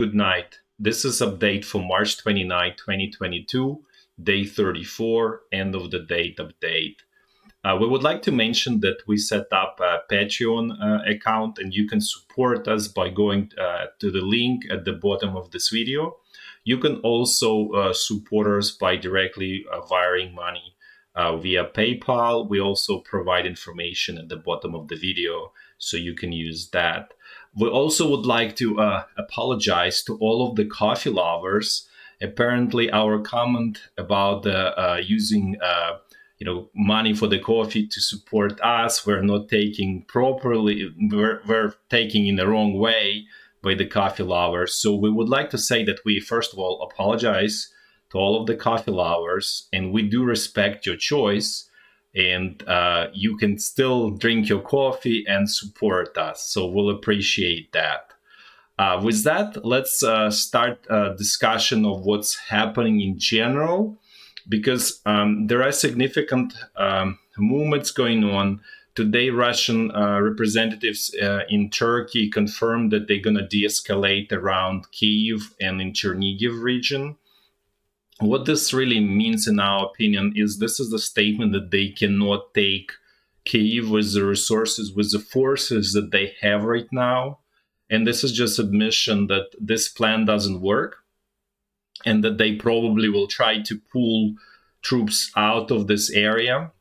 Good night. This is update for March 29, 2022, day 34, end of the date update. We would like to mention that we set up a Patreon account, and you can support us by going to the link at the bottom of this video. You can also support us by directly wiring money via PayPal. We also provide information at the bottom of the video, so you can use that. We also would like to apologize to all of the coffee lovers. Apparently, our comment about using money for the coffee to support us, we're not taking properly. We're taking in the wrong way by the coffee lovers. So we would like to say that we first of all apologize to all of the coffee lovers, and we do respect your choice. And you can still drink your coffee and support us. So we'll appreciate that. With that, let's start a discussion of what's happening in general, because there are significant movements going on. Today, Russian representatives in Turkey confirmed that they're going to de-escalate around Kyiv and in Chernigiv region. What this really means, in our opinion, is this is the statement that they cannot take Kyiv with the resources, with the forces that they have right now. And this is just admission that this plan doesn't work, and that they probably will try to pull troops out of this area,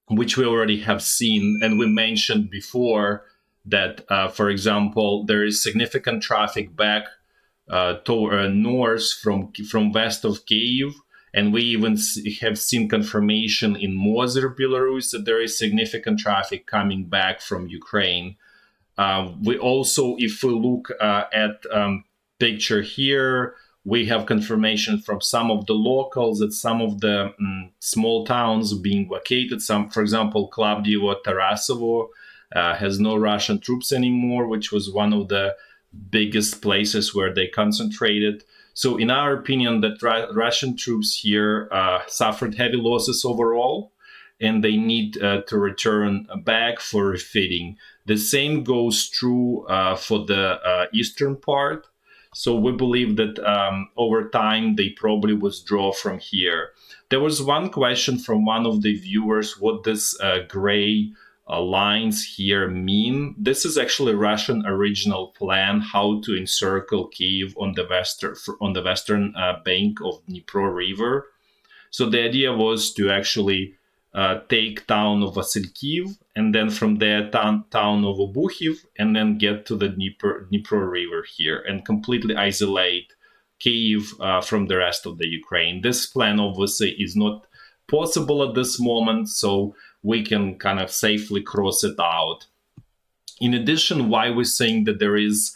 which we already have seen. And we mentioned before that, for example, there is significant traffic back north from west of Kyiv, and we even have seen confirmation in Mozyr, Belarus, that there is significant traffic coming back from Ukraine. We also, if we look at picture here, we have confirmation from some of the locals that some of the small towns being vacated. Some, for example, Klavdievo, Tarasovo has no Russian troops anymore, which was one of the biggest places where they concentrated. So in our opinion, that Russian troops here suffered heavy losses overall, and they need to return back for refitting. The same goes true for the eastern part. So we believe that over time, they probably withdraw from here. There was one question from one of the viewers, what this gray lines here mean. This is actually Russian original plan how to encircle Kyiv on the western bank of Dnipro River. So the idea was to actually take town of Vasilkiv, and then from there town of Obuchiv, and then get to the Dnipro River here and completely isolate Kyiv from the rest of the Ukraine. This plan obviously is not possible at this moment, so we can kind of safely cross it out. In addition, why we're saying that there is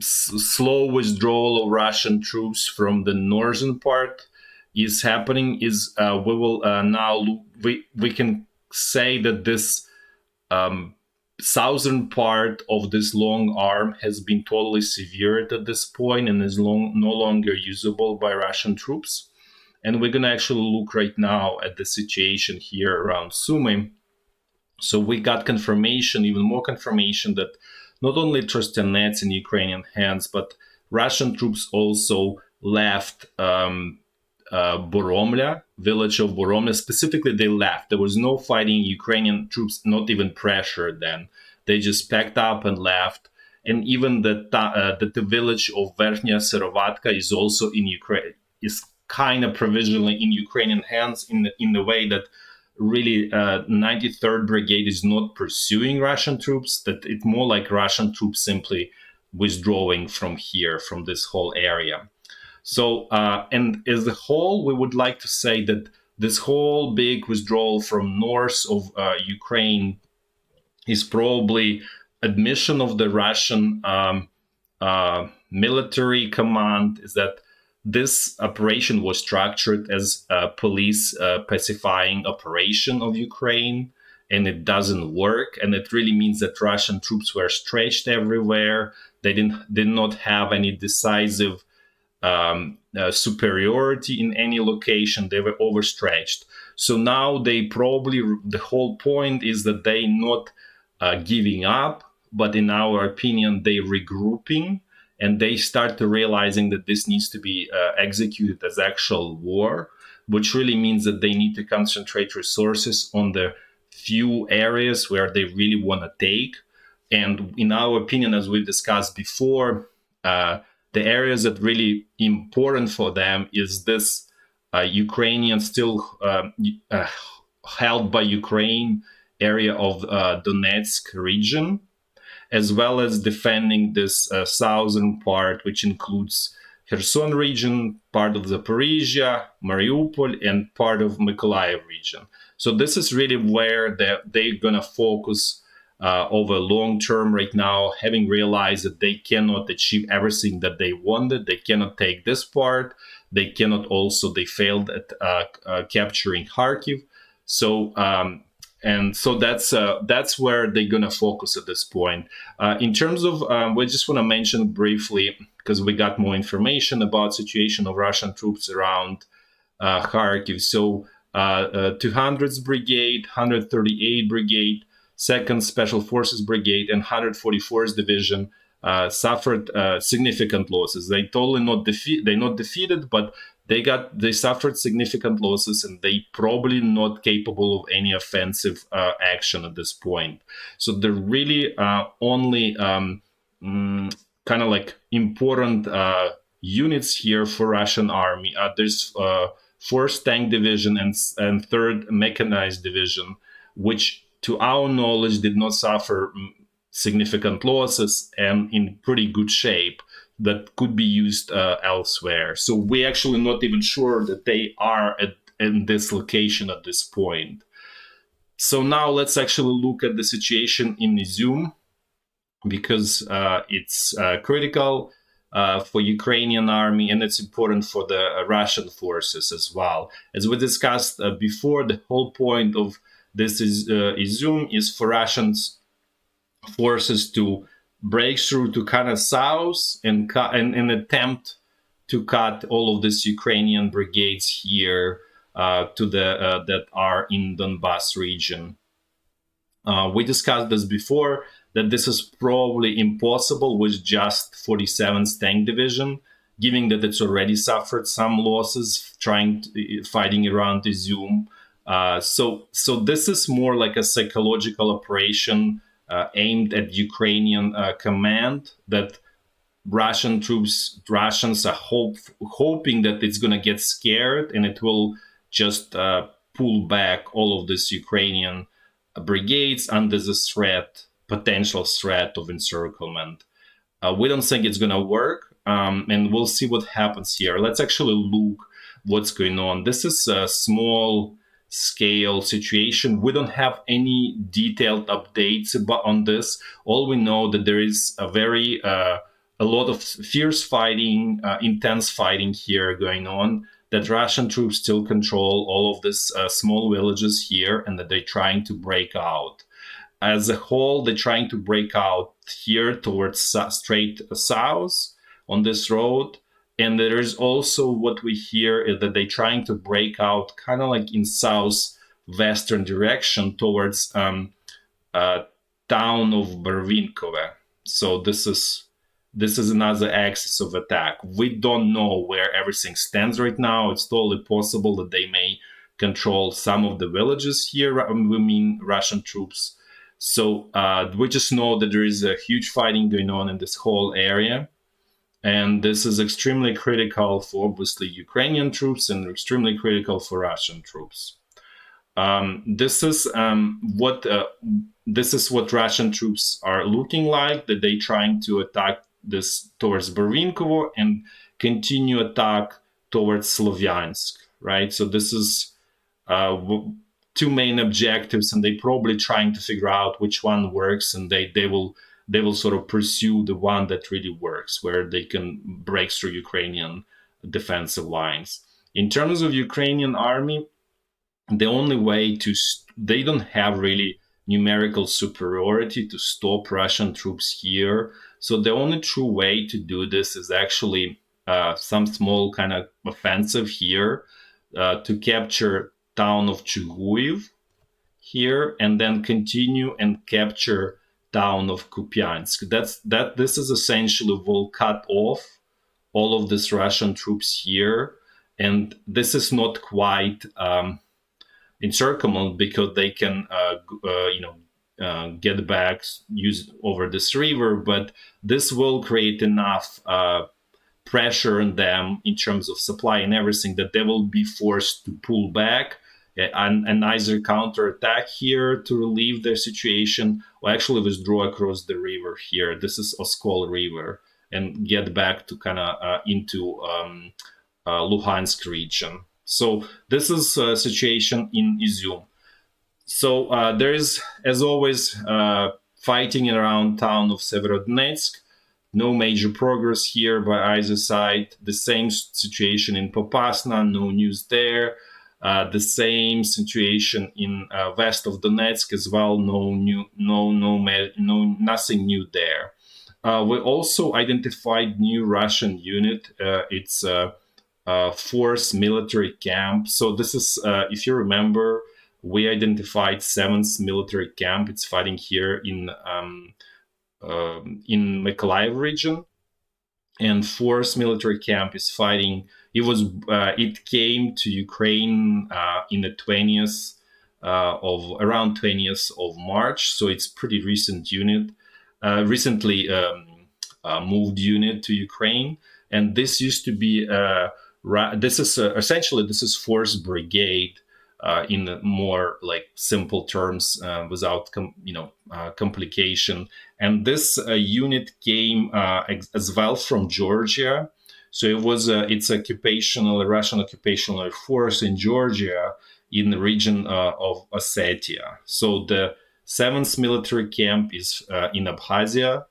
slow withdrawal of Russian troops from the northern part is happening is we will now we can say that this southern part of this long arm has been totally severed at this point and is no longer usable by Russian troops. And we're going to actually look right now at the situation here around Sumy. So we got confirmation, even more confirmation, that not only Trostianets in Ukrainian hands, but Russian troops also left Boromля, village of Boromля. Specifically, they left. There was no fighting. Ukrainian troops not even pressured then. They just packed up and left. And even that the village of Verkhnya Serovatka is also in Ukraine, is kind of provisionally in Ukrainian hands in the way that really 93rd Brigade is not pursuing Russian troops, that it's more like Russian troops simply withdrawing from here, from this whole area. So, and as a whole, we would like to say that this whole big withdrawal from north of Ukraine is probably admission of the Russian military command, is that this operation was structured as a police pacifying operation of Ukraine, and it doesn't work. And it really means that Russian troops were stretched everywhere. They did not have any decisive superiority in any location. They were overstretched. So now they probably, the whole point is that they not giving up, but in our opinion, they regrouping. and they start to realizing that this needs to be executed as actual war, which really means that they need to concentrate resources on the few areas where they really want to take. And in our opinion, as we discussed before, the areas that really important for them is this Ukrainian still held by Ukraine area of Donetsk region, as well as defending this southern part, which includes Kherson region, part of Zaporizhia, Mariupol, and part of Makariv region. So this is really where they're going to focus over long term right now, having realized that they cannot achieve everything that they wanted. They cannot take this part. They cannot also, they failed at capturing Kharkiv. So, and so that's where they're going to focus at this point. In terms of, we just want to mention briefly, because we got more information about situation of Russian troops around Kharkiv. So 200th Brigade, 138th Brigade, 2nd Special Forces Brigade, and 144th Division suffered significant losses. They totally they're not defeated, but they suffered significant losses, and they probably not capable of any offensive action at this point. So they're really only kind of like important units here for Russian army. There's 4th Tank Division and 3rd Mechanized Division, which to our knowledge did not suffer significant losses and in pretty good shape that could be used elsewhere. So we're actually not even sure that they are in this location at this point. So now let's actually look at the situation in Izyum, because it's critical for Ukrainian army, and it's important for the Russian forces as well. As we discussed before, the whole point of this is Izyum is for Russian forces to break through to kind of south and attempt to cut all of these Ukrainian brigades here to the that are in Donbas region. We discussed this before, that this is probably impossible with just 47th Tank Division, given that it's already suffered some losses fighting around Izium. So this is more like a psychological operation aimed at Ukrainian command, that Russians are hoping that it's going to get scared and it will just pull back all of this Ukrainian brigades under the potential threat of encirclement. We don't think it's going to work, and we'll see what happens here. Let's actually look what's going on. This is a small scale situation. We don't have any detailed updates on this. All we know that there is a lot of fierce fighting, intense fighting here going on, that Russian troops still control all of these small villages here, and that they're trying to break out. As a whole, they're trying to break out here towards straight south on this road. And there is also what we hear is that they're trying to break out kind of like in southwestern direction towards town of Barvinkove. So this is another axis of attack. We don't know where everything stands right now. It's totally possible that they may control some of the villages here. We mean Russian troops. So we just know that there is a huge fighting going on in this whole area. And this is extremely critical for obviously Ukrainian troops and extremely critical for Russian troops. This is what Russian troops are looking like, that they're trying to attack this towards Barvinkovo and continue attack towards Slovyansk, right? So this is two main objectives, and they're probably trying to figure out which one works, and they will sort of pursue the one that really works, where they can break through Ukrainian defensive lines. In terms of Ukrainian army, the only way they don't have really numerical superiority to stop Russian troops here. So the only true way to do this is actually some small kind of offensive here to capture town of Chuguyev here, and then continue and capture town of Kupiansk. This is essentially will cut off all of these Russian troops here, and this is not quite encirclement because they can get back use over this river, but this will create enough pressure on them in terms of supply and everything that they will be forced to pull back and either counterattack here to relieve their situation or actually withdraw across the river here. This is Oskol River, and get back to kind of into Luhansk region. So this is a situation in Izyum. So there is, as always, fighting around town of Severodonetsk. No major progress here by either side. The same situation in Popasna, no news there. The same situation in west of Donetsk as well. Nothing new there. We also identified new Russian unit. It's a force military camp. So this is, if you remember, we identified 7th military camp. It's fighting here in Makariv region, and 4th military camp is fighting. It came to Ukraine in the 20th around 20th of March. So it's pretty recent unit, recently moved unit to Ukraine. And this used to be this is essentially this is 4th brigade. In more like simple terms, without complication, and this unit came as well from Georgia. So it was it's Russian occupational force in Georgia in the region of Ossetia. So the 7th military camp is in Abkhazia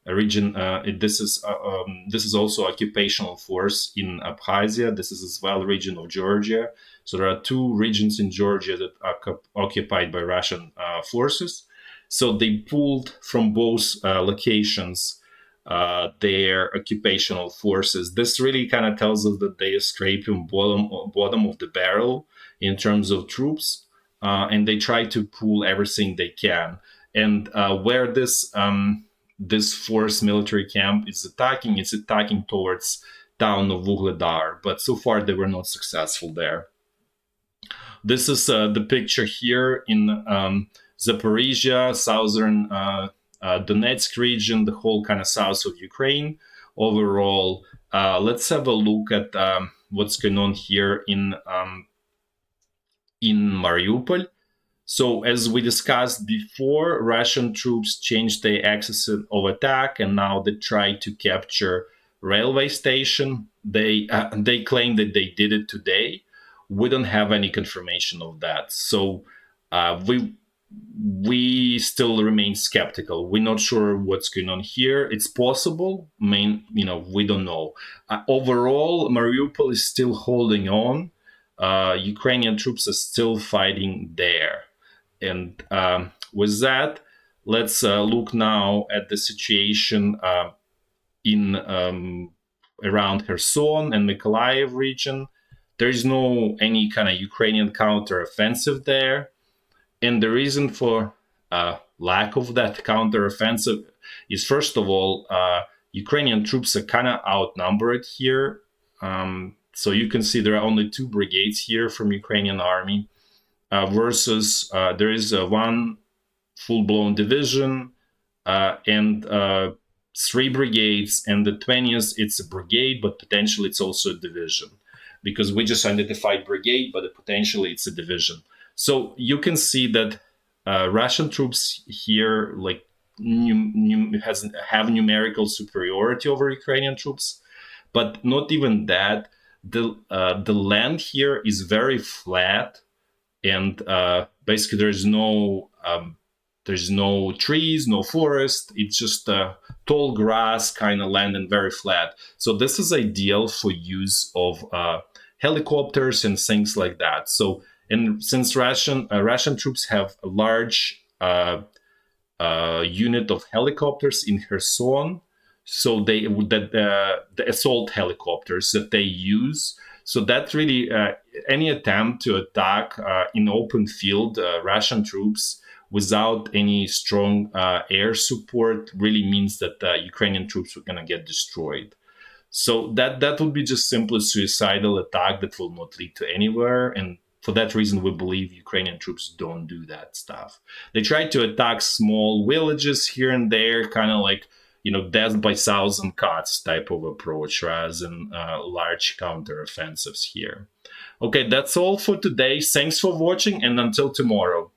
region. This is also occupational force in Abkhazia. This is as well region of Georgia. So there are 2 regions in Georgia that are occupied by Russian forces. So they pulled from both locations their occupational forces. This really kind of tells us that they are scraping bottom of the barrel in terms of troops, and they try to pull everything they can. And where this 4th military camp is attacking, it's attacking towards town of Vuhledar, but so far they were not successful there. This is the picture here in Zaporizhia, southern Donetsk region, the whole kind of south of Ukraine. Overall, let's have a look at what's going on here in Mariupol. So as we discussed before, Russian troops changed their axis of attack, and now they try to capture railway station. They claim that they did it today. We don't have any confirmation of that. So we still remain skeptical. We're not sure what's going on here. It's possible. We don't know. Overall, Mariupol is still holding on. Ukrainian troops are still fighting there. And with that, let's look now at the situation in around Kherson and Mykolaiv region. There is no any kind of Ukrainian counteroffensive there. And the reason for lack of that counteroffensive is, first of all, Ukrainian troops are kind of outnumbered here. So you can see there are only 2 brigades here from Ukrainian army versus there is one full-blown division and 3 brigades, and the 20th, it's a brigade, but potentially it's also a division, because we just identified brigade, but potentially it's a division. So you can see that Russian troops here like have numerical superiority over Ukrainian troops, but not even that. The land here is very flat, and basically there's no trees, no forest. It's just tall grass kind of land and very flat. So this is ideal for use of helicopters and things like that. So, and since Russian troops have a large unit of helicopters in Kherson, so the assault helicopters that they use. So that really any attempt to attack in open field Russian troops without any strong air support really means that Ukrainian troops were going to get destroyed. So that would be just simply suicidal attack that will not lead to anywhere. And for that reason, we believe Ukrainian troops don't do that stuff. They try to attack small villages here and there, kind of like, death by thousand cuts type of approach rather than large counteroffensives here. Okay, that's all for today. Thanks for watching, and until tomorrow.